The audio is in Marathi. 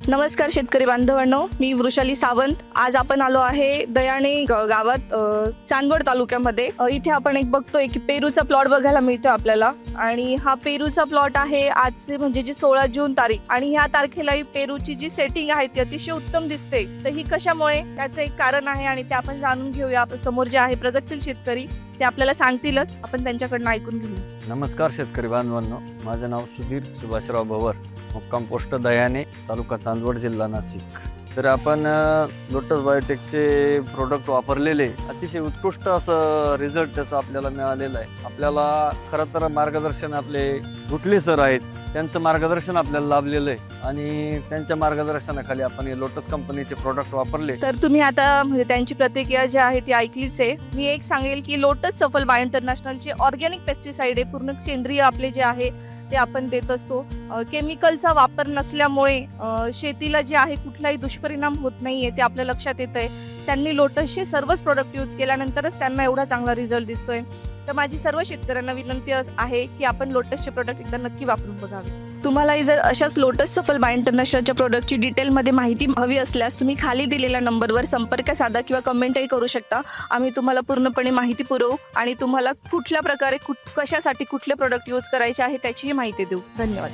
नमस्कार शेतकरी बांधवांनो, मी वृषाली सावंत. आज आपण आलो आहे दयाणे गावात चांदवड तालुक्यामध्ये. इथे आपण एक बघतोय की पेरूचा प्लॉट बघायला मिळतोय आपल्याला. आणि हा पेरूचा प्लॉट आहे आजचे म्हणजे जी 16 जून तारीख. आणि ह्या तारखेला ही पेरूची जी सेटिंग आहे ती अतिशय उत्तम दिसते. तर ही कशामुळे, त्याचं एक कारण आहे आणि ते आपण जाणून घेऊया. समोर जे आहे प्रगतशील शेतकरी ते आपल्याला सांगतीलच, आपण त्यांच्याकडनं ऐकून घेऊ. नमस्कार शेतकरी बांधवांनो, माझे नाव सुधीर सुभाषराव भवर, मुक्काम पोस्ट दयाणे, तालुका चांदवड, जिल्हा नाशिक. तर आपण लोटस बायोटेकचे प्रोडक्ट वापरलेले, अतिशय उत्कृष्ट असं रिझल्ट त्याचा आपल्याला मिळालेला आहे. आपल्याला खरं तर मार्गदर्शन आपले गुटले सर आहेत, त्यांचं मार्गदर्शन आपल्याला लाभलेलं आहे आणि त्यांच्या मार्गदर्शनाखाली आपण हे लोटस कंपनीचे प्रोडक्ट वापरले. तर तुम्ही आता म्हणजे त्यांची प्रतिक्रिया जी आहे ती ऐकलीच आहे. मी एक सांगेल की लोटस सफल बायो इंटरनॅशनलचे ऑर्गॅनिक पेस्टिसाइड आहे, पूर्ण सेंद्रिय आपले जे आहे ते आपण देत असतो. केमिकलचा वापर नसल्यामुळे शेतीला जे आहे कुठलाही दुष्परिणाम होत नाहीये, ते आपल्या लक्षात येत आहे. त्यांनी लोटसचे सर्वच प्रोडक्ट यूज केल्यानंतरच त्यांना एवढा चांगला रिझल्ट दिसतोय. तर माझी सर्व शेतकऱ्यांना विनंती आहे की आपण लोटसचे प्रोडक्ट एकदा नक्की वापरून बघावे. तुम्हालाही जर अशाच लोटस सफल बायो इंटरनॅशनलच्या प्रोडक्टची डिटेलमध्ये माहिती हवी असल्यास तुम्ही खाली दिलेल्या नंबरवर संपर्क साधा किंवा कमेंटही करू शकता. आम्ही तुम्हाला पूर्णपणे माहिती पुरवू आणि तुम्हाला कुठल्या प्रकारे कशासाठी कुठले प्रोडक्ट यूज करायचे आहे त्याचीही माहिती देऊ. धन्यवाद.